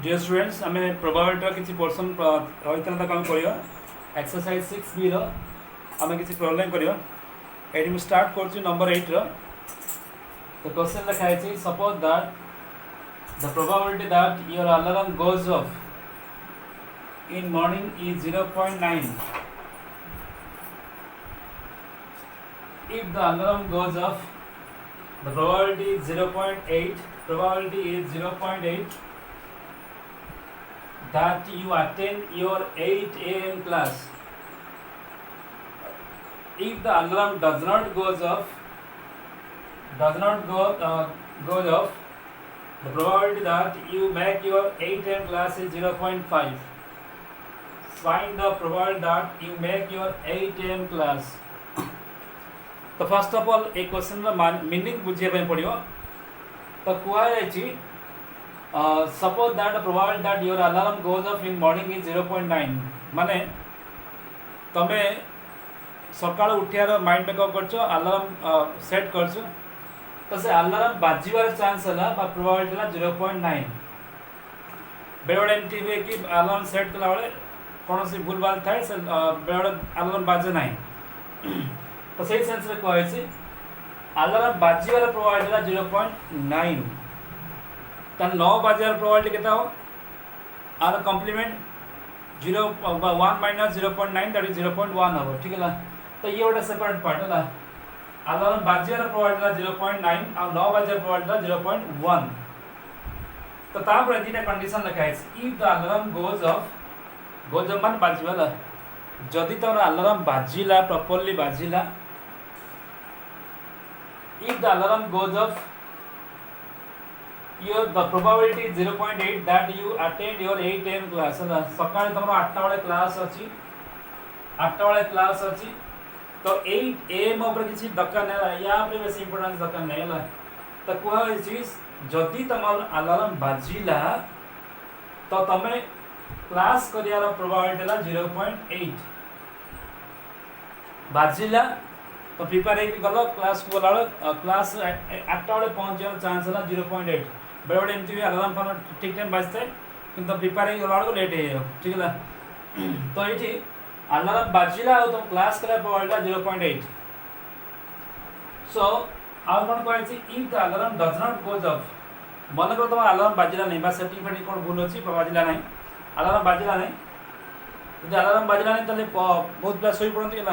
Dear students आम probability किसी portion रही था कम कर एक्सरसाइज 6B आम किसी प्रॉब्लम करवा ये मुझे स्टार्ट कर नंबर 8 द क्वेश्चन लिखाई suppose that the probability that your alarm goes off in morning is 0.9 if the alarm goes off the probability is 0.8 that you attend your 8 a.m. class. If the alarm does not go off, the probability that you make your 8 a.m. class is 0.5. Find the probability that you make your 8 a.m. class. तो first of all a question meaning बुझे पड़ो तो कहुई suppose that probability that your alarm goes off in morning is 0.9 माने तमे सकाळ उठियार mind make up करछो अलार्म सेट करछो तो से अलार्म बाजिबार चांस है प्रोबेबिलिटी है 0.9 बेले एमती हुए कि अलार्म सेट कला बेले कौन सी भूल भाल थाए से बेले अलार्म बाजे ना तो सही सेंस में कहुई अलार्म बाजिबार प्रोबेबिलिटी 0.9 तो 9 बाजार प्रोबेबिलिटी केता हो आर कॉम्प्लीमेंट 1 माइनस 0.9 दैट इज 0.1 हो ठीक है तो ये गोटे सेपरेट पार्ट है अलार्म बाजार प्रोबेबिलिटी 0.9 और 9 बाजार प्रोबेबिलिटी 0.1 तो तापर दीटा कंडीशन लिखा है if the alarm goes off मान बाजिबाला जदि तुम अलार्म बाजिला प्रॉपर्ली बाजिला if the alarm goes off the probability is 0.8 that you attend your 8 a.m. class है सकाळ तुम 8टा वाले क्लास अच्छी 8टा वाले क्लास अच्छी तो 8 a.m. ऊपर किसी दरकार नहीं या पे बेसी इंपोर्टेंस दरकार नहीं है तो कोई चीज जदि तुम अलार्म बाजिला तो तमे क्लास करियार प्रोबेबिलिटी है 0.8 बाजिला तो प्रिपेयर है गल क्लास को गला क्लास 8टा बेले पहुँचार चांस है 0.8 बेले बेले एमती अलार्म फार्म ठीक टाइम बाजता है कि प्रिपेयर है गला लेट हो ठीक है तो ये अलार्म बाजिला तुम क्लास करा प्रोबेबिलिटी 0.8 सो आउ कौन कहे if the alarm does not goes of मन कर तुम अलार्म बाजिला नहीं सेटिंग फेटिंग कौन भूल अच्छी बाजिला नहीं अलार्म बाजिला नहीं जो अलार्म बाजिला नहीं तो बहुत पिला शोई पड़ती है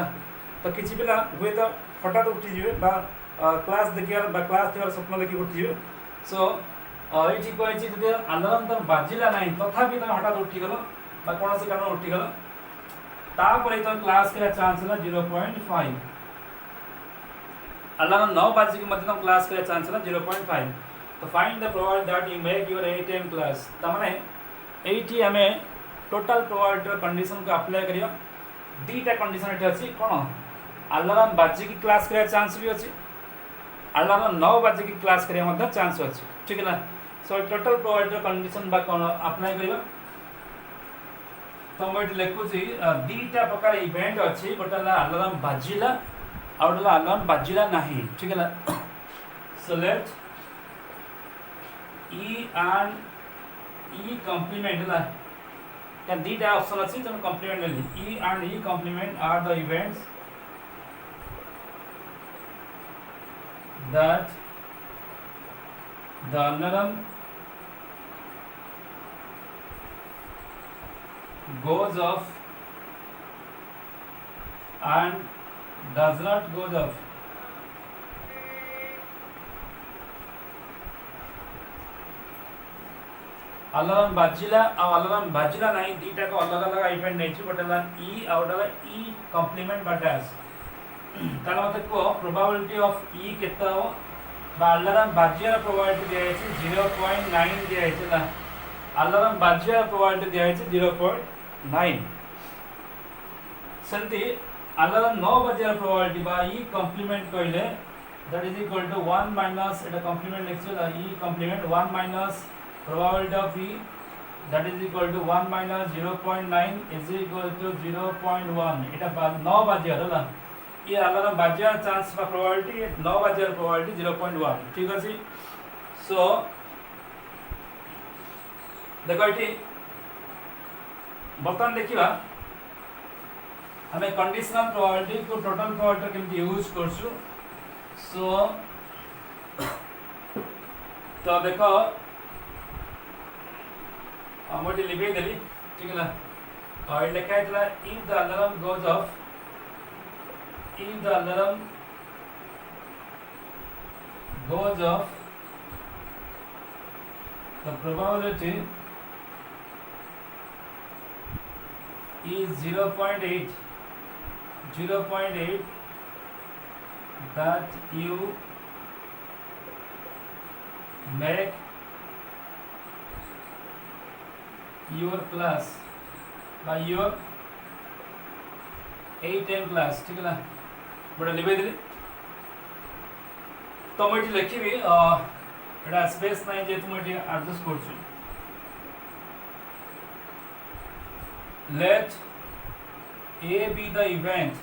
तो किसी पिला हुए तो हठात उठीजे क्लास देखिए क्लास देवार स्वप्न देखिए उठीजे सो ये कही जो अलार्म तुम बाजिला ना तथापि तुम हठात उठीगल कौन से कारण उठीगल तापर तुम क्लास कर चांस है 0.5 अलार्म 9 बाजिक तुम क्लास कर चांस है 0.5 तो find the probability that you make your 8 a.m. Class तमाने एटी आम टोटल प्रोबेबिलिटी कंडीशन को अप्लाई करियो दीटा कंडीशन ये अच्छी कौन अलार्म बाजिकी क्लास करिया चांस भी अच्छी अलार्म 9 बाजिकी क्लास करिया चांस अच्छी ठीक है सो टोटल प्रोबेबिलिटी कंडीशन बा कौन अप्लाई करियो तो मैं लिखुची दीटा प्रकार इवेंट अच्छी गोटे अलार्म बाजिला और गोटे अलार्म बाजिला नहीं ठीक है so let E and E complement है क्या दीटा ऑप्शन अच्छी तुम कॉम्प्लीमेंट ले E and E complement are the events that the alarm goes off and does not goes off alarm बाजिला और अलार्म बाजिला नहीं दीटा को अलग अलग इवेंट नहीं बट ई और ई कॉम्प्लीमेंट बा डैश ताला मते को प्रोबेबिलिटी ऑफ ई केता हो बा अलार्म बाजियार प्रोबेबिलिटी दिया है 0.9 दिया है अलार्म बाजियार प्रोबेबिलिटी दिया है 0.9 सेंती अलार्म 9 बाजियार प्रोबेबिलिटी बा ई कॉम्प्लीमेंट कहले that is equal to 1 minus एटा कॉम्प्लीमेंट लिखछला E complement 1 minus probability of E that is equal to 1 minus 0.9 is equal to 0.1 एटा 9 बाजियार है ये अलार्म बाजार चांस का प्रोबेबिलिटी 9 बाजार प्रोबेबिलिटी 0.1 ठीक अच्छे सो देखो ये बर्तमान देखा आम कंडीशनल प्रोबेबिलिटी को टोटल प्रोबेबिलिटी केमती यूज करछु सो तो देखो मुझे लिखे देली ठीक है ना और लिखा है if the alarm goes of the probability is 0.8 that you make your class by your 8 class ठीक है ना बड़ा लिखे देली तो मुझे लिखी एटा स्पेस नहीं जे तुम एटी एडजस्ट करछु let A be the event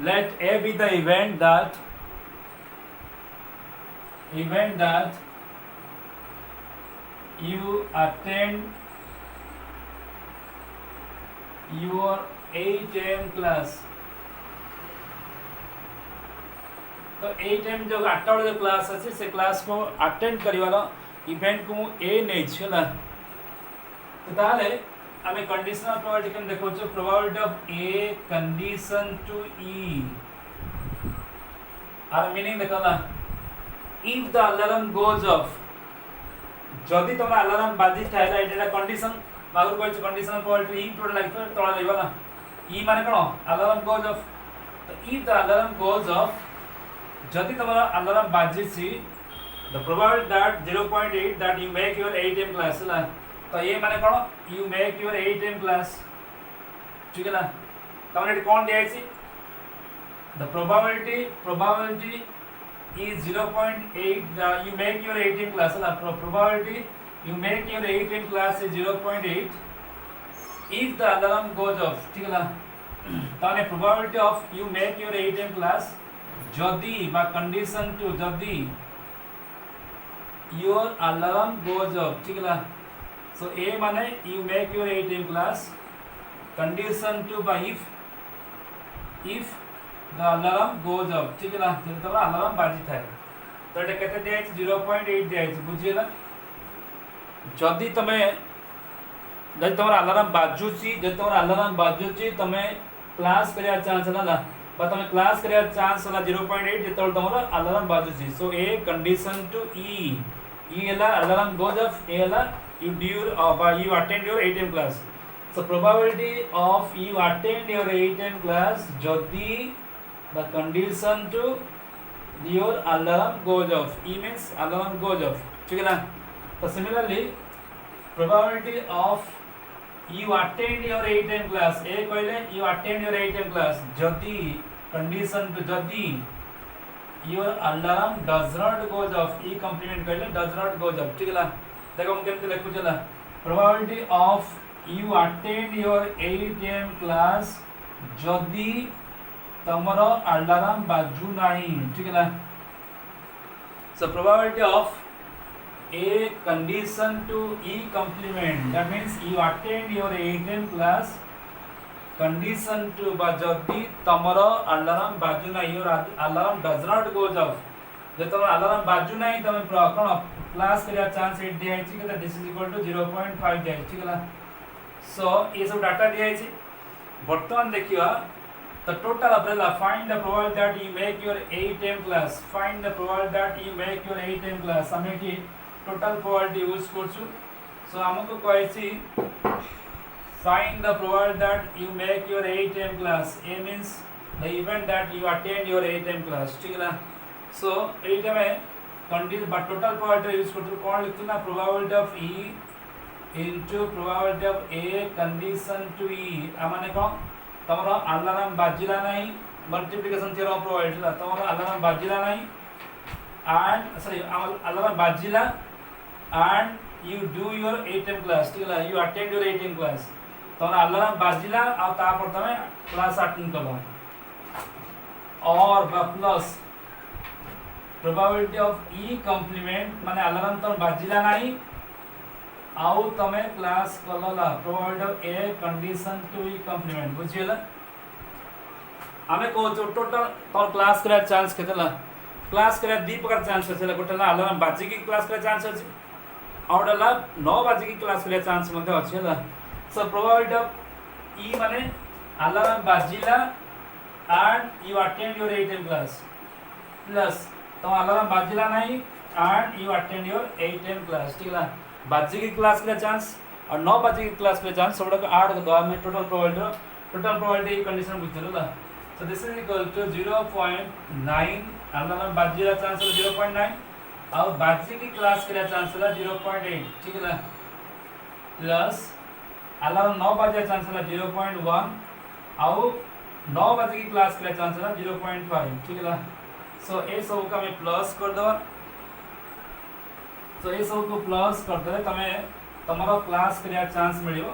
let A be the event that you attend your 8 AM class तो 8 AM जो 8टा जो क्लास अच्छे से क्लास को अटेंड करिवाला इवेंट को ए नहीं छला तो ताले हमें कंडीशनल प्रोबेबिलिटी के देखो जो probability of A condition to E आर मीनिंग देखो ना if the alarm goes off जदी तुम अलार्म बाजी थायला एटा कंडीशन बागर कोइ conditional probability in total like तोला लेबला ई माने कोन अलार्म गोज ऑफ तो if the alarm goes off जदि तुम्हारा अलार्म बाजी see the probability that 0.8 that you make your 8 AM class ला तो ये माने कोन you make your 8 AM class ठीक है ना तमने कोन दिया छि the probability is 0.8 you make your 8 AM class ला probability you make your 8 AM class is 0.8 if the alarm goes off ठीक है ना ताने probability of you make your 8 AM class जदि बा कंडीशन टू जदि your alarm goes off ठीक है ना सो ए माने you make your 8 AM class condition to बा if the alarm goes off ठीक है ना जब तमरा अलार्म बाजी थाए तो एटा केते दिया 0.8 दिया बुझिला जदि तमे जदि तमरा अलार्म बाजुची जदि तमरा अलार्म बाजुची तमे क्लास करिया चांस हला बा तमे क्लास करिया चांस हला 0.8 जेतल तमरा अलार्म बाजुची so A condition to E हला अलार्म गोज ऑफ ए हला you do your you attend your 8 AM class so probability of you attend your 8 AM class jodi the condition to your alarm goes off e means alarm goes off ठीक है ना तो similarly probability of you attend your 8 AM class ए कहले you attend your 8 AM class जदि condition to जदि your alarm does not goes off e complement कहले does not goes off ठीक है ना देखो हम केमते लिखु चला probability of you attend your 8 AM class जदि तमरो अलार्म बाजू नहीं ठीक है ना so probability of A condition to E complement that means you attend your 8 AM class condition to बा जदी तमरो अलार्म बाजू नहीं your alarm does not goes off जे तमरो अलार्म बाजू नहीं तमे कोन क्लास करिया चांस 8 दिया छै कि दिस इज इक्वल टू 0.5 दिया ठीक है ना सो ये सब डाटा दिया छै वर्तमान देखियो the total umbrella find the probability that you make your 8 AM class find the probability that you make your 8 AM class हमें की total probability यूज करछु सो हमको कहैछि find the probability that you make your 8 AM class a means the event that you attend your 8 AM class ठीक है ना so 8 में condition but total probability use करछु कोन लिखु ना probability of e into probability of a condition to e आ माने कोन तमरो alarm बाजिला नहीं मल्टीप्लिकेशन थ्योरम प्रोवाइड ला तमरो अलार्म बाजिला नहीं एंड सॉरी अलार्म बाजिला and you do your 8 AM class ठीक है you attend your 8 AM class तमरो अलार्म बाजिला आ ता पर तमे क्लास अटेंड करबो और plus probability of E complement माने अलार्म तो बाजिला नहीं आउ तमे क्लास कलला probability of A condition to E complement बुझियला हमें को टोटल तो क्लास करा चांस केतला क्लास करा दी प्रकार चांस আছে গোটেলা अलार्म बाजी की क्लास करा चांस আছে आउडला 9 बाजी की क्लास करा चांस मध्ये ଅଛି ହେଲା सो प्रोबेबिलिटी ऑफ ई माने अलार्म बाजिला and you attend your 8 am class plus तो अलार्म बाजिला नहीं and you attend your 8 am class ठीक है बाजी की क्लास के चांस और 9 बाजी की क्लास के चांस सब को 8 को दो में टोटल प्रोबेबिलिटी कंडीशन बुझलो ला so this is equal to 0.9 alarm बाजिला चांस 0.9 और बाजी की क्लास के चांस 0.8 ठीक है प्लस अलार्म 9 बाजे चांस 0.1 और 9 बजे की क्लास के चांस है 0.5 ठीक है सो ए सब का मैं प्लस कर दो तो ए सब को प्लस कर दे तमे तमरो क्लास के चांस मिलियो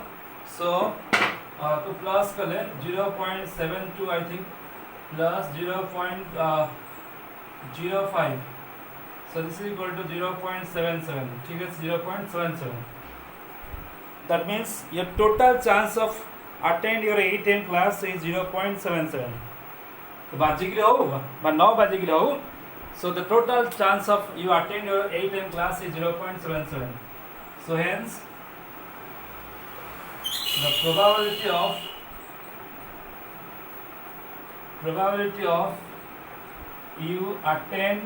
सो तो प्लस करले 0.72 I think plus 0.05 so this is equal to 0.77 ठीक है 0.77 that means your total chance of attend your 8 am class is 0.77 तो बाजिक हो बा 9 बाजिक हो so the total chance of you attend your 8 am class is 0.77 so hence the probability of you attend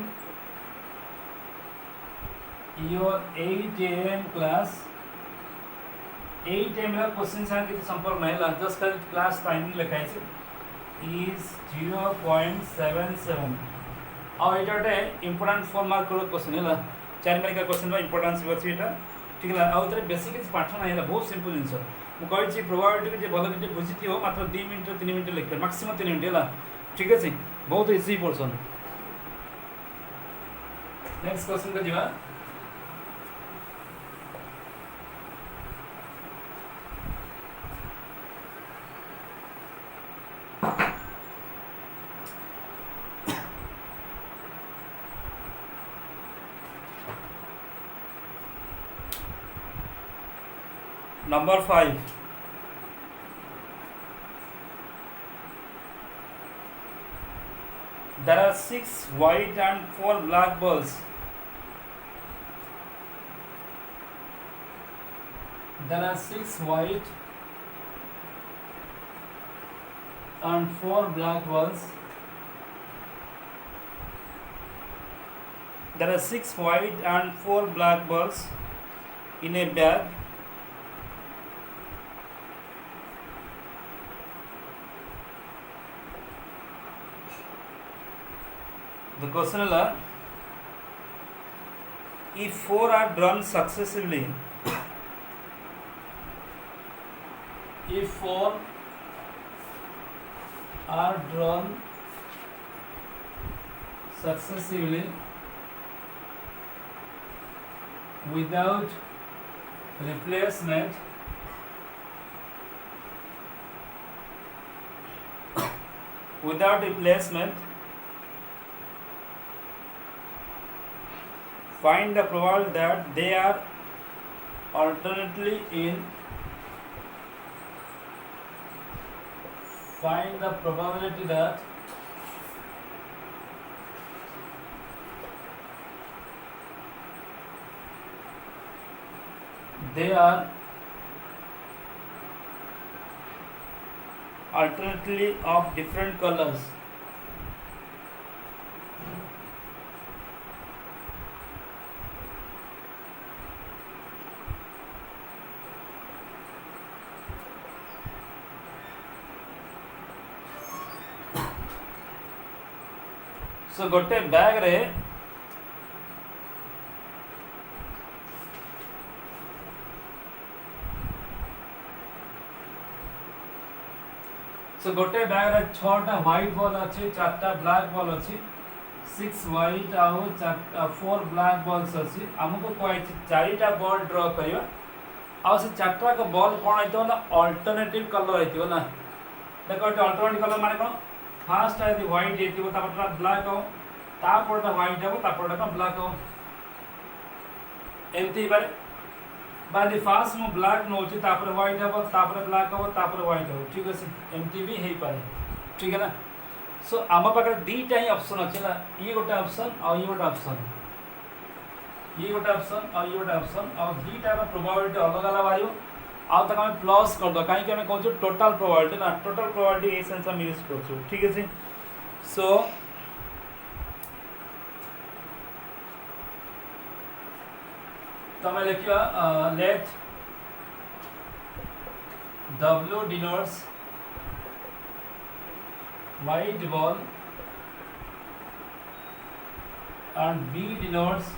your 8 am class 8 am रा question सा के संपर्क नहीं ला just class timing लिखाई छै इज 0.77 और एटाटे इंपोर्टेंट 4 मार्क करो क्वेश्चन है ला 4 मार्क का क्वेश्चन बा इंपोर्टेंस बछि एटा ठीक है आ उतरे बेसिक किछ पाठ नहीं है बहुत सिंपल जिंस मु कहै छी प्रोबेबिलिटी के जे भलो के बुझिति हो मात्र 2 मिनिट 3 मिनिट लिख मैक्सिमम 3 मिनिट है ला ठीक है बहुत इजी पोर्शन नेक्स्ट क्वेश्चन का जीवा Number 5. There are 6 white and 4 black balls. There are 6 white and 4 black balls. There are 6 white and 4 black balls in a bag. The question is if 4 are drawn successively, if 4 are drawn successively without replacement, find the probability that they are alternately in find the probability that they are alternately of different colors. So गोटे bag रे गोटे bag रे 6टा white ball अच्छी 4टा black ball अच्छी 6 white आउ 4 black balls अच्छी हमको कहै 4टा बॉल ड्रॉ करिवा आ से 4टा का बॉल कोन आइतो ना अल्टरनेटिव कलर आइतो ना देखो अल्टरनेटिव कलर माने कोन फास्ट यदि व्हाइट हेतिबो तापरटा ब्लैक हो तापरटा व्हाइट हो तापरटा ब्लैक हो एमती बारे बादी फास्ट मु ब्लैक नोची तापर व्हाइट हो तापर ब्लैक हो तापर व्हाइट हो ठीक अछि एमती भी हेई पारे ठीक है ना सो आम पाखे दीटा ही ऑप्शन अच्छे ना ये गोटे ऑप्शन और ये गोटे ऑप्शन ये गोटे ऑप्शन और ये गोटे ऑप्शन और दीटा में प्रोबेबिलिटी अलग अलग बाहर आउ तक आम प्लस कर दो कहीं आम कहूँ टोटाल प्रोबेबिलिटी ना टोटाल प्रोबेबिलिटी ए सेंस हम यूज कर ठीक है सो तमें लिखा late W denotes white ball and B denotes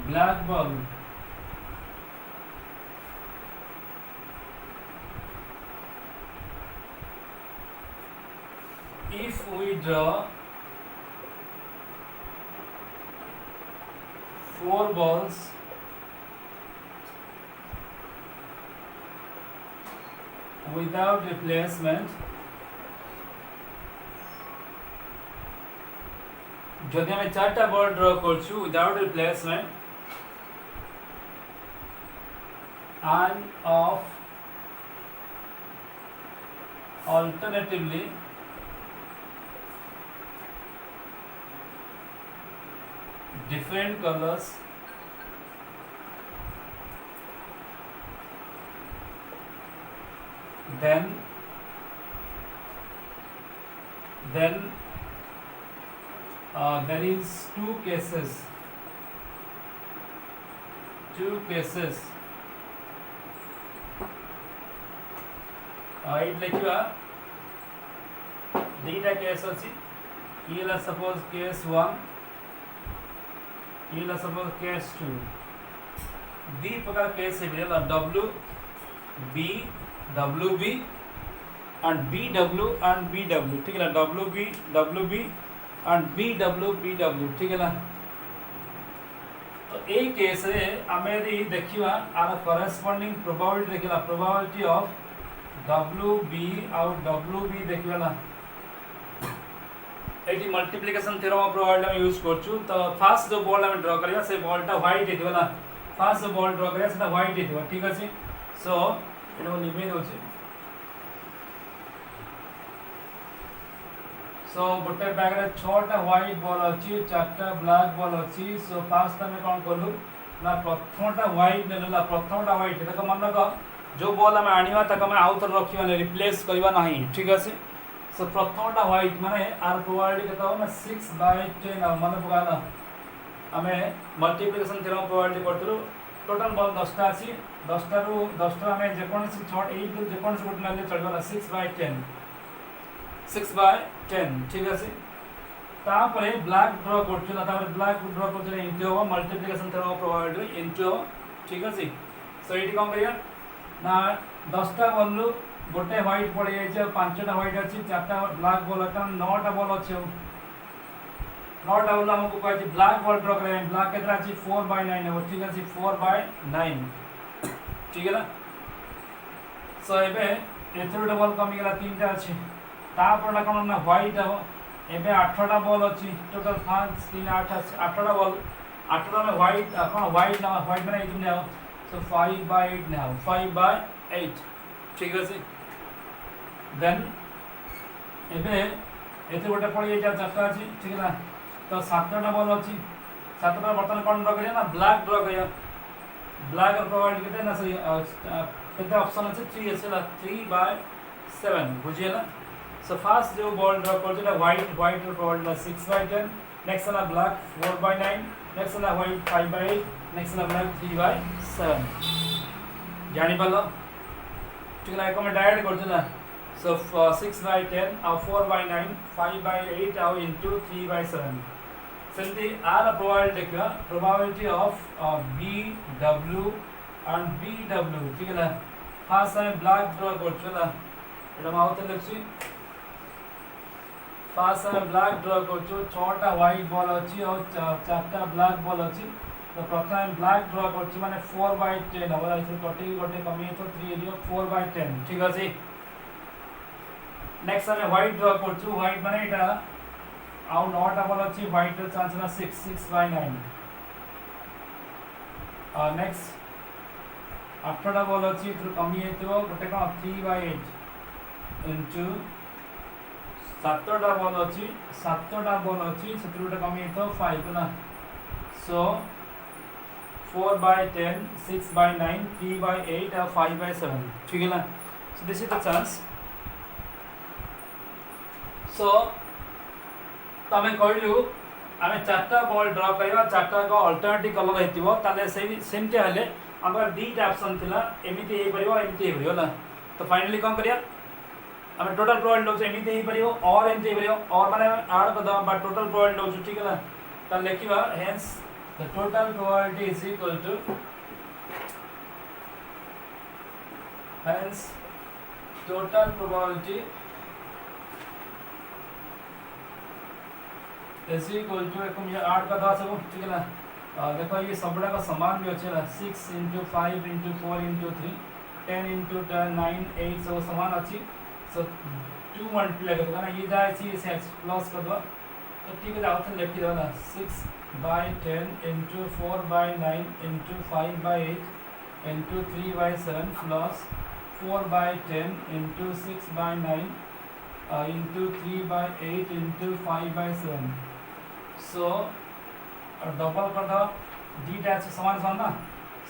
black ball. If we draw 4 balls without replacement, जदि आम 4टा बॉल ड्र करछु without replacement and of alternatively different colors then there is two cases it लिखा दीटा case अच्छी ये suppose case 1 ये suppose case 2 दी प्रकार case है W B and BW and BW ठीक है ना WB and BW ठीक है ना तो एक केस रे आमे यदि देखिबा आर करेस्पोंडिंग प्रोबेबिलिटी देखिला प्रोबेबिलिटी ऑफ WB और WB देखिबा ना एटी मल्टीप्लिकेशन थ्योरम प्रोबेबिलिटी हम यूज करछु तो फास्ट जो बॉल हम ड्रा करिया से बॉलटा व्हाइट हेतिबा ना फास्ट जो बॉल ड्रा करिया सेटा व्हाइट हेतिबा ठीक अछि सो एनो निमे होछि सो गोटे बैग रे 6टा व्हाइट बॉल अछि 4टा ब्लैक बॉल अछि सो फास्ट हमें कोन करलु ना प्रथमटा व्हाइट नेला प्रथमटा व्हाइट देखो मन रख जो बॉल हमें आनिवा तक हमें आउट रखिबा ने रिप्लेस करबा नाही ठीक अछि सो प्रथमटा व्हाइट माने आर प्रोबेबिलिटी केता हो ना 6/10 मन पकाना हमें मल्टीप्लिकेशन थ्योरम प्रोबेबिलिटी करथुरु टोटल बॉल 10टा अछि 10टा रु 10टा हमें जे कोन से 6 8 जे कोन से गुट नेले चलबा 6/10 ठीक है तापर ब्लैक ड्रॉ करछु ना तापर ब्लैक ड्रॉ करछु इनटू हो मल्टीप्लिकेशन थ्योरम प्रोबेबिलिटी इनटू हो ठीक है सो एटी कोन करिया ना 10टा बॉल गोटे व्हाइट पड़ जाय 5टा व्हाइट अछि 4टा ब्लैक बॉल अछि 9टा बॉल अछि 9टा बॉल हमको कहै ब्लैक बॉल ड्रॉ करे ब्लैक केतना अछि 4/9 हो ठीक है 4/9 ठीक है ना सो एबे एथरोटा बॉल कमी गेला 3टा अछि तापर कोन ना व्हाइट हो एबे 8टा बॉल अछि टोटल 5 3 8 8टा बॉल 8टा में व्हाइट कोन व्हाइट ना व्हाइट में इतने हो सो 5/8 ना 5/8 ठीक है देन एबे एते गोटे पड़ जाय 4टा अछि ठीक है ना तो 7टा बॉल अछि 7टा बर्तन कोन ड्रॉ करिया ना ब्लैक ड्रॉ करिया ब्लैक प्रोवाइड केते ना सही केते ऑप्शन अछि 3 अछि ना 3/7 बुझिए ना सो फास्ट जो बॉल ड्रॉ कर जेटा व्हाइट प्रोबेबिलिटी 6/10 नेक्स्ट ना ब्लैक 4/9 नेक्स्ट ना व्हाइट 5/8 नेक्स्ट ना ब्लैक 3/7 जानि पालो ठीक है कमेंट ऐड कर ना सो 6/10 और 4/9 5/8 और इनटू 3/7 सेमती आर प्रोबेबिलिटी देखा probability of BW and BW ठीक है ना फास्ट हम ब्लैक ड्रॉ कर ना एटा माउथ लेछि फास्ट हम ब्लैक ड्रॉ करछु 6टा व्हाइट बॉल अछि और 4टा ब्लैक बॉल अछि तो प्रथम ब्लैक ड्रॉ करछु माने 4/10 होला इसे कटी गोटे कमी तो 3 एरिया 4/10 ठीक अछि नेक्स्ट आम व्हाइट ड्र कर व्हाइट माने एटा आउ 9 टा बॉल अछि व्हाइट रो चांस ना 6 6 by 9 नेक्स्ट 8 टा बॉल अछि तो कमी हेतबो गोटे कोन 3 by 8 इनटू 7 टा बॉल अछि 7 टा बॉल अछि सेतु गोटे कमी हेतो 5 ना सो 4 by 10 6 by 9 3 by 8 और 5 by 7 ठीक है ना so this is the chance so तमे कहलु आमे चारटा बॉल ड्रा करबा चारटा को अल्टरनेटिव कलर हेतिबो ताले सेमटे हले हमर दीटा ऑप्शन थिला एमिति हे परिबो एमिति हे परिबो ना तो फाइनली कोन करिया आमे टोटल प्रोबेबिलिटी लौच एमिति हे परिबो और एमिति हे परिबो और माने ऐड कर दो बट टोटल प्रोबेबिलिटी लौच ठीक है ना त लेखिबा hence the total probability is equal to hence total probability is equal to एकम ये 8 का था सब ठीक है ना देखो ये सबड़ा का समान भी अच्छे ना 6 into 5 into 4 into 3 10 into 10 9 8 सब समान अच्छी so 2 मल्टीप्लाई कर दो ना ये जाए सी इसे प्लस कर दो तो ठीक है आउट लिख दो ना 6 by 10 into 4 by 9 into 5 by 8 into 3 by 7 plus 4 by 10 into 6 by 9 into 3 by 8 into 5 by 7 so double कर दो d dash समान समान ना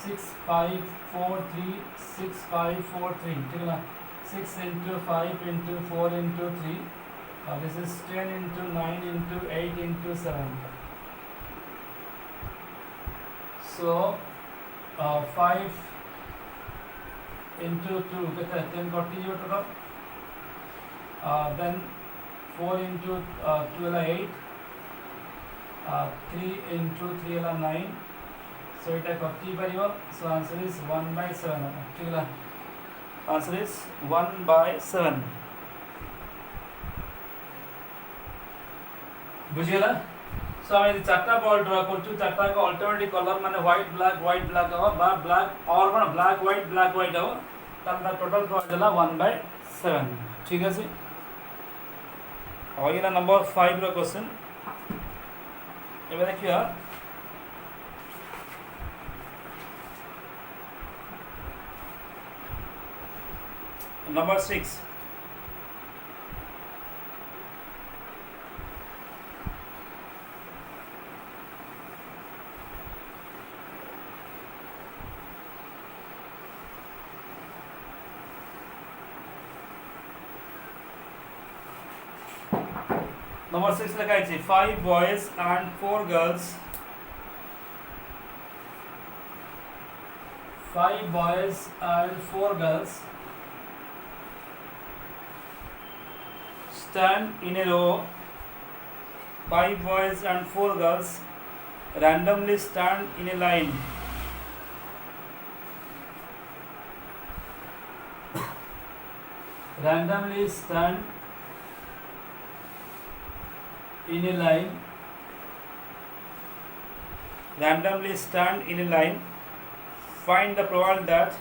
6 5 4 3 6 5 4 3 ठीक है ना 6 into 5 into 4 into 3 this is 10 into 9 into 8 into 7 so 5 into 2 कितना 10 40 जो total then 4 into 2 is 8 3 into 3 is 9 so it is 40 परिबो so answer is 1 by 7 ठीक है answer is 1 by 7 बुझियला सो हम चारटा बॉल ड्रा करछु चारटा को अल्टरनेटिव कलर माने व्हाइट ब्लैक हो बा black और कोन ब्लैक व्हाइट हो तब टोटल को देला 1/7 ठीक है से और ये नंबर 5 रो क्वेश्चन एबे देखियो नंबर 6 Number 6 लिखा है 5 boys and 4 girls 5 boys and 4 girls stand in a row 5 boys and 4 girls randomly stand in a line randomly stand in a line randomly stand in a line find the probability that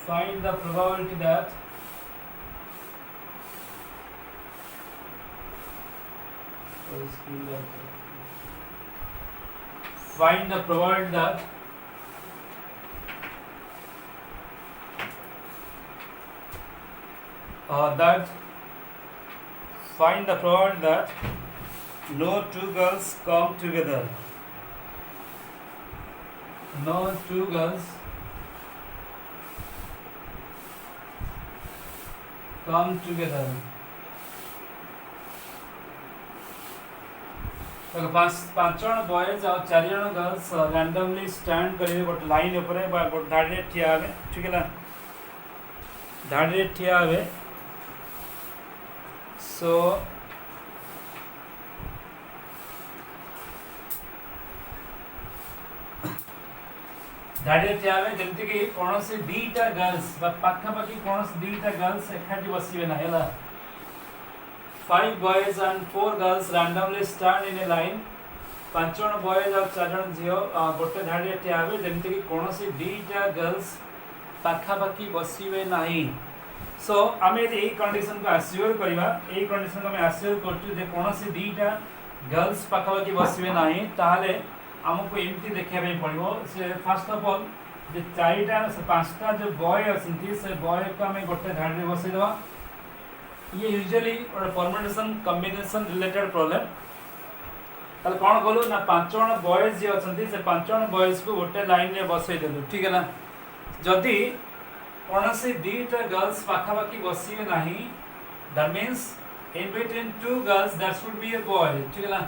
find the probability that find the probability that find the probability that no two girls come together no two girls come together तो पांच जन boys और 4 जन girls randomly stand करिवे गोटे line ऊपर बा गोटे धाड़ी रे ठिया हेबे ठीक है ना धाड़ी रे ठिया हेबे सो धाड़ी रे ठिया हेबे जेमति कि कोनोसी दीटा गर्ल्स बा पाखा पाखी कोनोसी दीटा गर्ल्स एकाठी बसिबे ना हैला 5 boys and 4 girls randomly stand in a line 5 जन बॉयज और 4 जन झियो गोटे धाड़ी रे ठिया हेबे जेमति कि कोनोसी दीटा गर्ल्स पाखापाखी बसवे नहीं। सो आम यदि कंडीशन को आश्योर करवा यही कंडीशन को आम आश्योर कर कौन सी दुईटा गर्ल्स पाखापाखी बसवे ना ताहले आमको एमती देखा पड़ो से फास्ट ऑफ ऑल जो चारिटा पांचटा जो बॉय अच्छी से बॉय को आम गोटे धाड़ी बसईदे। ये usually permutation combination related problem. ताले कौन कलु ना 5 जन बॉयज जी अच्छा से 5 जन बॉयज को गोटे लाइन में बसईदेलु। ठीक है ना। जदि कौन से दुईटा गर्ल्स पाखापाखी बसवे ना that means in between 2 girls that should be a boy. ठीक है ना।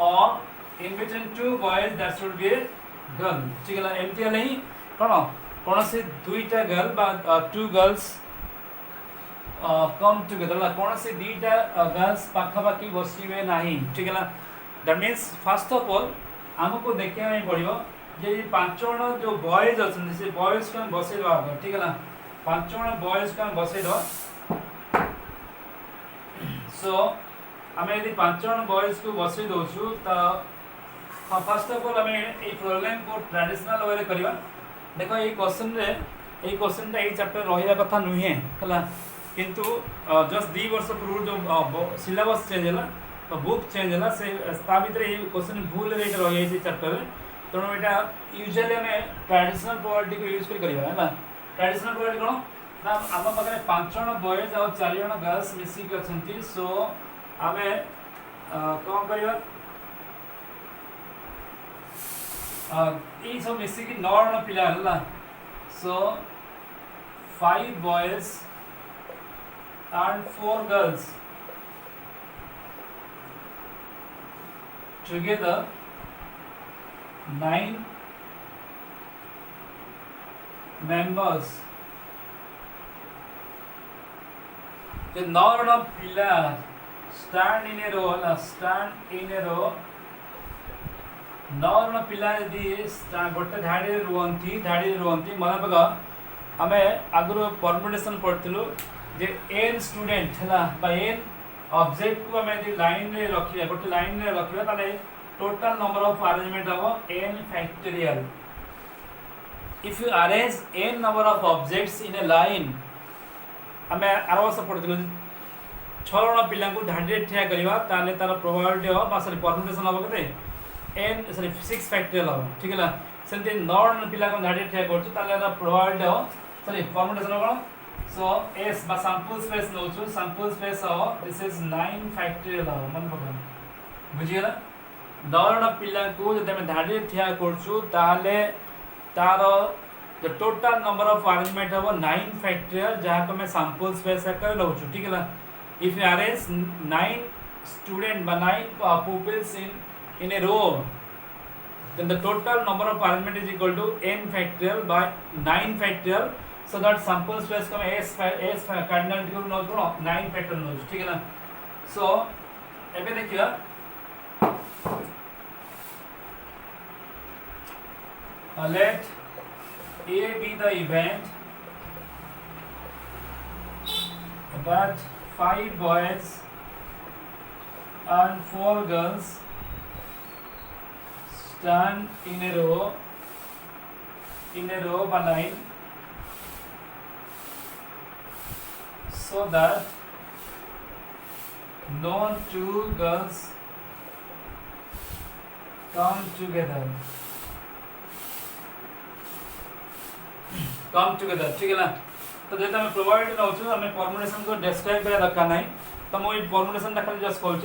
और in between 2 boys that should be a girl. ठीक है ना। एमती हेले ही कौन से दुईटा गर्ल बा 2 गर्ल्स कम टुगेदर कौन से दुईटा गर्ल्स पाखापाखी बसवे ना। ठीक है ना। That means fast of all आमको देखा पड़ो जे 5 जन जो बॉयज अच्छे से बॉयज को बसईद। ठीक है ना। 5 जन बॉयज को बसईद। सो आम यदि 5 जन बॉयज को बसई दौचु तो फास्ट ऑफ ऑल आम ये प्रोब्लेम को ट्रेडिशनल वे करवा। देख ये क्वेश्चन ये चैप्टर रहा कथा नुहे है किंतु जस्ट 2 वर्ष पूर्व जो सिलेबस चेंज है तो बुक चेंज है से भर ये क्वेश्चन भूल रही है चैप्टर तेणु यहाँ यूजुअली आम ट्रेडिशनल प्रोबेबिलिटी को यूज करवा। ट्रेडिशनल प्रोबेबिलिटी कौन ना आम पाखे 5 जन बॉयज और 4 जन गर्ल्स मिसिक अच्छा। सो आम कौन करवा ये सब मिसिक 9 जन पिला है। सो 5 boys and 4 girls together 9 members। the 9 of pillar stand in a row 9 पिला यदि गोटे धाड़ी रुहंती मन पक आम आगु परमुटेशन पढ़लु जे एन स्टूडेंट है एन ऑब्जेक्ट को आम लाइन रे रखिया गोटे लाइन रे रखिया ताले टोटल नंबर ऑफ अरेंजमेंट हम n factorial. If you arrange n number of objects in a line आम आर वर्ष पढ़ी 6 जन पिला धाड़ी ठिया करवा ताले तार प्रोबेबिलिटी हम सॉरी परमुटेशन हम के एन सॉरी 6 फैक्टोरियल हम। ठीक है ना। सेमती 9 जन पिला धाड़ी ठिया कर प्रोबेबिलिटी हम सॉरी परमुटेशन कौन। सो एस बा सैंपल स्पेस नौचु sample space this is 9 factorial मन पका बुझीगला। 9 जन पिला को जब आम धाड़ी ठिया करछु ताले तार जो टोटल नंबर ऑफ अरेंजमेंट हम 9 फैक्टोरियल जहाँ को मैं सैंपल स्पेस आकर लौचु। ठीक है ना। इफ यू अरेंज 9 स्टूडेंट बा 9 pupils in a row then the total number of arrangement is equal to n factorial by 9 factorial। so that sample space को s cardinality को नोट करो 9 फैक्टोरियल नोट। ठीक है ना। सो एबे देखियो let A be the event that 5 boys and 4 girls stand in a row by line so that no 2 girls come together। ठीक है ना। तो जैसे आम प्रोबेबिलिटी नौचु आम परमुटेशन को डिस्क्राइब करा दरकार ना तो मुझे परमुटेशन खाली जस्ट कहूँ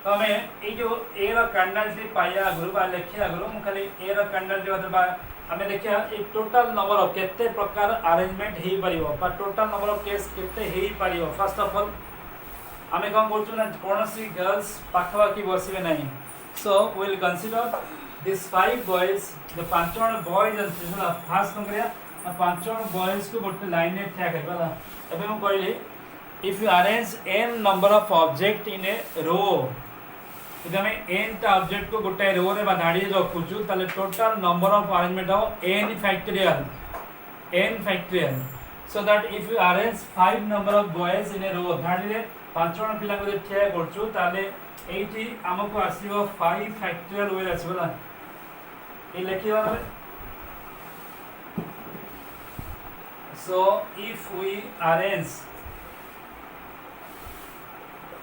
तो आम ये जो ए कार्डिनालिटी पाइया आगु लिखा आगु मुझे खाली ए कार्डिनालिटी आम देखिए ये टोटल नंबर ऑफ केते प्रकार अरेंजमेंट हो पार टोटल नंबर ऑफ केस केते हो पार। फर्स्ट ऑफ ऑल आम कौन कर कौन सी गर्ल्स पाखापाखी बसवे ना। So will consider this 5 boys जो 5 जन बॉयज अच्छे फास्ट कौन कर 5 जन बॉयज को गोटे लाइन में ठिया करवा। एबे मैं कहली if you arrange n number of object in a row यदि आम एन टा ऑब्जेक्ट को गोटे रो रे धाड़ी रखुचु ताले टोटल नंबर ऑफ अरेंजमेंट हम n factorial. So that if you arrange 5 number of boys in a row धाड़ी रे 5 जन पिला को ठिया करछु ताले एठी हमको आसीबो 5 फैक्टोरियल वे आसीबो ना ए लिखिबा So if we arrange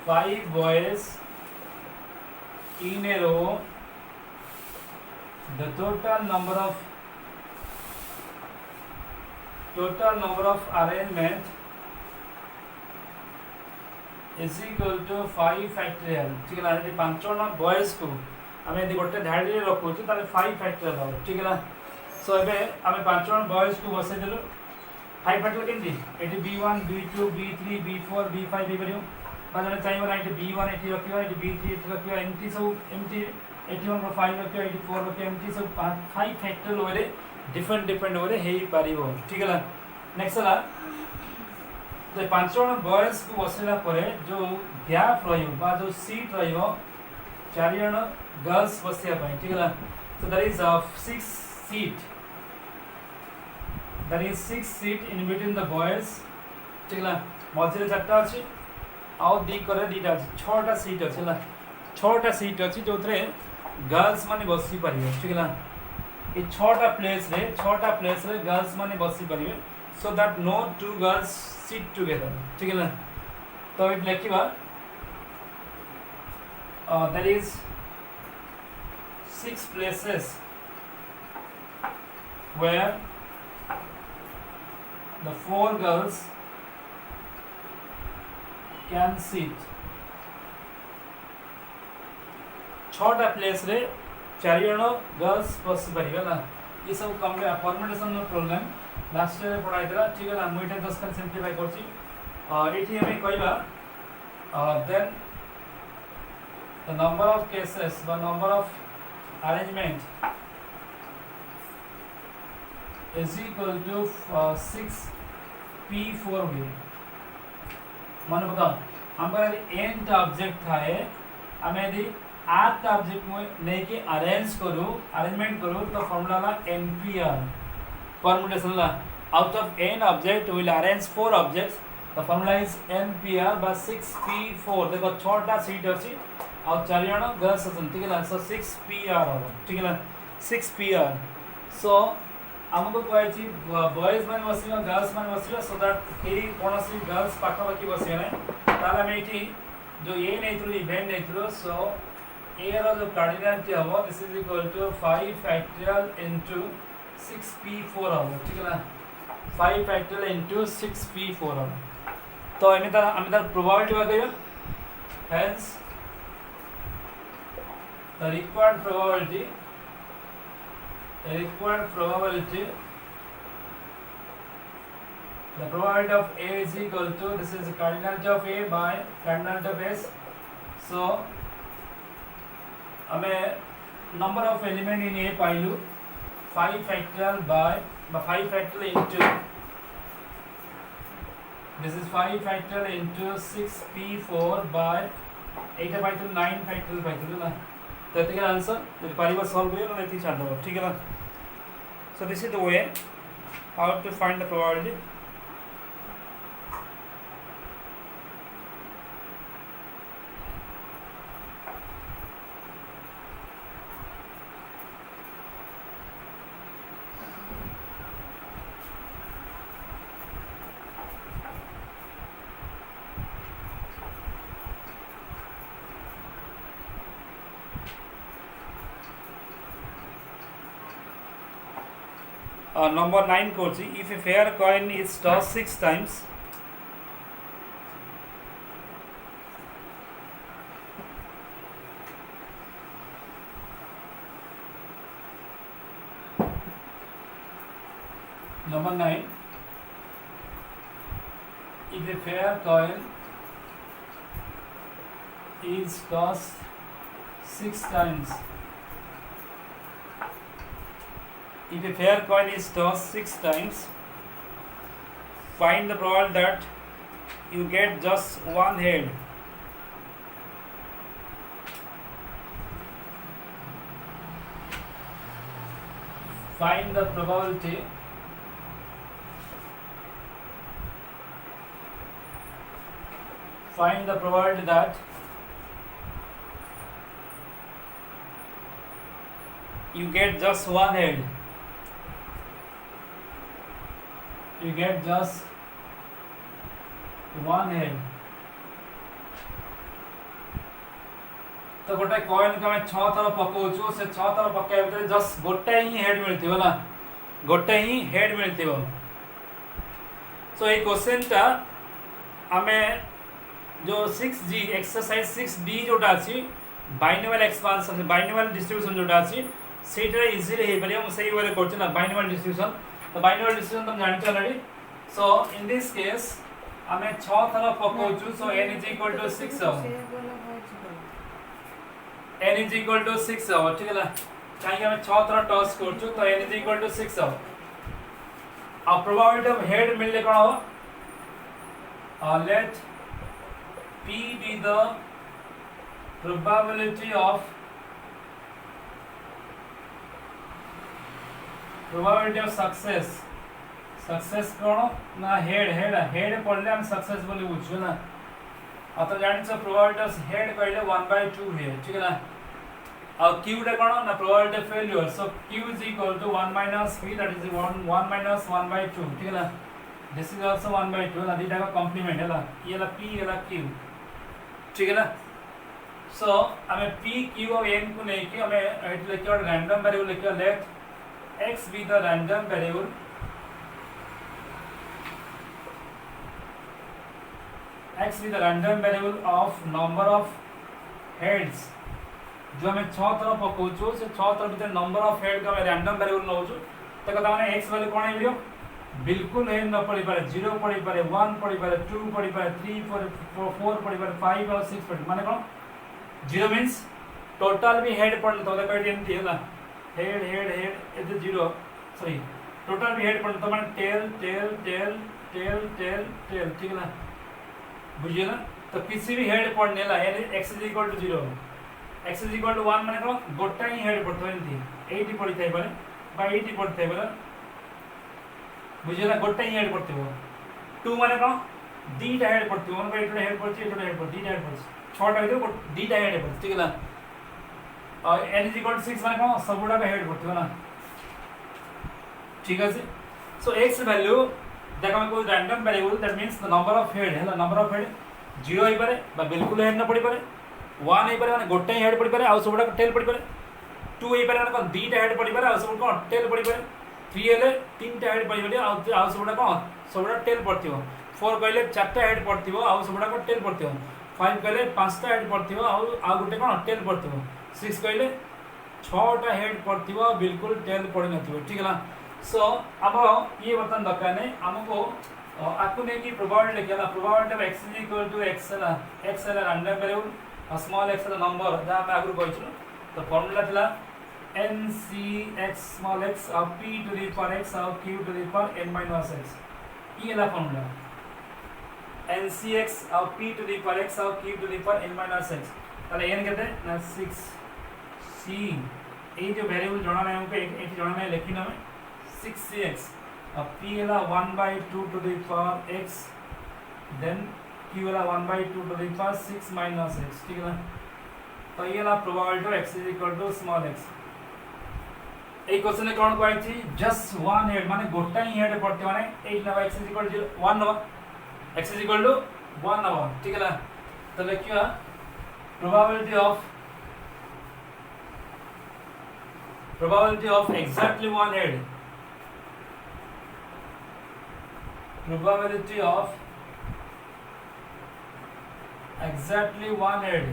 5 boys in a row, the total number of arrangement is equal to 5 factorial. ठीक है ना, यदि 5 जन बॉयज को आम यदि गोटे धाड़ी रे रखुछु ताले 5 factorial हो, ठीक है ना. सो एबे आम 5 जन बॉयज को बसै देलु 5 factorial केमती eighty b1 b2 b3 b4 b5 हे परियो बा जने चाहिबो ना एटी b1 एटी रखियो एटी b3 एटी रखियो एमटी सब एमटी एटी 1 5 रखियो एटी 4 रखियो एमटी सब 5 factorial होरे डिफरेंट होरे हे परियो, ठीक है ना. नेक्स्ट ला तो 5 जन बॉयज को बसैला परे जो गैप रहियो बा जो सीट रहियो 4 जन गर्ल्स बसिया पई, ठीक है ना. So that is 6 seat, that is 6 seat in between the boys, ठीक है ना. मझे 4टा अछि आउ दी करे 2टा अछि 6टा सीट अछि ना. 6टा सीट अछि जोथरे गर्ल्स माने बसी परियो, ठीक है ना. ए 6टा प्लेस रे गर्ल्स माने बसी परियो, so that no two girls sit together, ठीक है ना. तो ये लिखिबा that is 6 places where the 4 girls can sit. 6टा place रे 4 जन गर्ल्स बसी परिबे ना. ये सब कम परमुटेशन प्रोग्राम लास्ट रे पढ़ाई दिला, ठीक है ना. मुइटा 10 का सिंपलीफाई करछि एठी हमें कहबा then the number of cases the number of arrangement is equal to 6p4 way. मन बता हमर n टा ऑब्जेक्ट थाए हमें यदि 8 टा ऑब्जेक्ट में लेके अरेंजमेंट करू तो formula La npr permutation la. Out of n object we will arrange 4 objects. The formula is npr by 6p4. देखो 6टा सीट अछि और 4 जन गर्ल्स अछन, ठीक है ना. सो 6pr हो, ठीक है ना. 6pr. सो हमको कहै छी बॉयज माने बसिबा गर्ल्स माने बसिबा सो दैट केही कोनोसी गर्ल्स पाखा पाखी बसिबा नै ताला में एठी जो ए नैथ्रो इवेंट नैथ्रो. सो ए रो जो कार्डिनल हो this is equal to 5 factorial into 6p4 हो, ठीक है ना. 5 factorial into 6p4 हो. तो हमें तार प्रोबेबिलिटी बताइए. Hence the required probability the probability of A is equal to, this is cardinality of A by cardinality of S. So हमें number of element in A पाइलु 5 factorial by 5 factorial into, this is 5 factorial into 6p4 by 8 पाइथु 9 factorial पाइथु ना. तो एतिक answer यदि पारिबा solve करियो ना एति छाड़ दो, ठीक है ना. So this is the way how to find the probability. Number 9 করছি. If a fair coin is tossed 6 times, number 9, if a fair coin is tossed 6 times, if a fair coin is tossed 6 times, find the probability that you get just one head. Find the probability that you get just one head. you get just one head. तो गोटे coin को आम 6 थर पकाउछु से 6 थर पकाइबा भितर just गोटे ही head मिलथिबो ना गोटे ही हेड मिलथिबो सो ये क्वेश्चन टा आमे जो 6G एक्सरसाइज 6D जोटा अछि बाइनोमियल एक्सपांशन बाइनोमियल डिस्ट्रीब्यूशन जोटा अछि सेटा इजीली हे परियो हम सही वाले करछ ना बाइनोमियल डिस्ट्रीब्यूशन तो बाइनोमियल डिस्ट्रीब्यूशन तुम जानछ already so in this case आमे 6 थर पकाउछु सो n is equal to 6 n is equal to 6 हो ठीक है ना काहे हमें 6 थर टॉस करछु तो n is equal to 6 हो अब प्रोबेबिलिटी ऑफ हेड मिलले कोन हो लेट p be the probability of success कोन ना हेड पढ़ले हम सक्सेस बोली बुझछु ना अब तो जानि छ प्रोबेबिलिटी ऑफ हेड कहले 1/2 है ठीक है ना और q रे कोन ना probability of failure so q is equal to 1 minus p that is 1 minus 1/2 ठीक है ना दिस इज आल्सो 1/2 ना दीटा का कॉम्प्लीमेंट है ना ये ला p ये ला q ठीक है ना सो हमें p q और n को नहीं कि हमें एट लेके और रैंडम वेरिएबल लेके late x be the random variable x be the random variable of number of heads जो हमें 6 थर पकाउछु से 6 थर भीतर नंबर ऑफ हेड का हमें रैंडम वेरिएबल नउछु त कथा माने x वैल्यू कोन हेबियो बिल्कुल हेड न पड़ी पारे 0 पड़ी पारे 1 पड़ी पारे 2 पड़ी पारे 3 4 पड़ी पारे 5 और 6 पड़ी माने कोन 0 मींस टोटल भी हेड पड़न तो कहते एमती है ना हेड इज 0 सॉरी टोटल भी हेड पड़न तो माने टेल ठीक है ना बुझिए ना तो किसी भी हेड पड़ने ला x is equal to 0 x is equal to 1 माने कोन गोटा ही हेड पड़तो एमती 80 पड़ी थाई पारे बा 80 पड़ी थाई पारे बुझिए ना गोटे ही हेड पड़ते हो 2 माने कोन दीटा हेड पड़ते हो 1/2 हेड पड़ती है 2 हेड पड़ती दीटा हेड पड़ती 6 टा इधर दीटा हेड पड़ती ठीक है ना और n is equal to 6 माने कोन सबुडा का हेड पड़ते हो ना ठीक है सो x वैल्यू देखो मैं कोई random variable that means the number of head है ना नंबर ऑफ हेड 0 होई पारे बा बिल्कुल हेड न पड़ी पारे 1 होई पारे माने गोटे ही हेड पड़ी पारे आ सबुडा टेल पड़ी पारे 2 होई पारे माने कोन दीटा हेड पड़ी पारे आ सब कोन टेल पड़ी पारे 3 हेले 3टा हेड पड़ी पारे आ सबुडा कोन सबुडा टेल पड़ती हो 4 कहले 4टा हेड पड़ती हो आ सबुडा को टेल पड़ती हो 5 कहले 5टा हेड पड़ती हो आ गोटे कोन टेल पड़ती हो 6 कहले 6टा हेड पड़ती हो बिल्कुल टेल पड़ी नथिबो ठीक है ना सो अब ये बर्तन दरकार नहीं हमको आपको नहीं कि प्रोबेबिलिटी लिखिए ना probability of x is equal to x है रैंडम वेरिएबल और स्मॉल x है नंबर जहां मैं आगु कहिछु तो फार्मूला थिला ncx small x of p to the power x of q to the power n minus x ये ला formula ncx of p to the power x of q to the power n minus x তাহলে n কেতে না 6 c এই যে variable জানা নাই हमको এটি জানা নাই লিখি না 6cx अब p वाला 1/2 to the power x then q वाला 1/2 to the power 6 minus x ठीक है ना तो ये वाला probability of x is equal to small x এই क्वेश्चन में कौन कहै छी जस्ट वन हेड माने गोटा ही हेड पड़ते माने 8 ना x is equal to 1 ना x is equal to 1 ना ठीक है ना तो लिखियो probability of exactly one head probability of exactly one head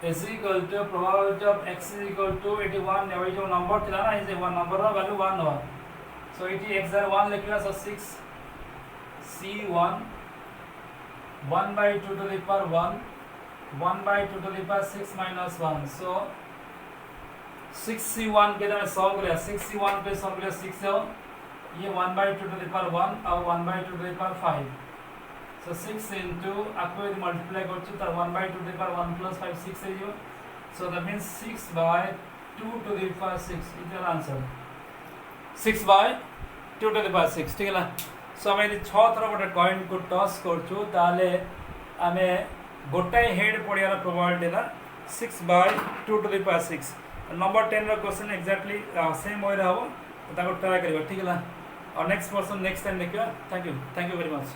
is equal to probability of x is equal to 81 ये जो नंबर थिला ना इसे वन नंबर रा वैल्यू 1 हो सो 80 x 1 लिखियो सो 6 c1 1/2 to the power 1 1/2 to the power 6 minus 1 so 6c1 के तरह सॉल्व करें 6c1 पे सॉल्व करें 6 है ये 1/2 to the power 1 और 1/2 to the power 5 so 6 into आपको यदि मल्टीप्लाई करछु तो 1/2 to the power 1 plus 5 6 है जो so that means 6/2 to the power 6 is the answer 6/2 to the power 6 ठीक है ना so हमें यदि 6 थर गोटे कॉइन को टॉस करछु ताले हमें गोटे हेड पड़ियार प्रोबेबिलिटी है 6/2 to the power 6 नंबर 10 रो क्वेश्चन एक्जेक्टली सेम way रे हबो तो ट्राई करिए ठीक है और नेक्स्ट पर्सन नेक्स्ट टाइम देखिए थैंक यू वेरी मच।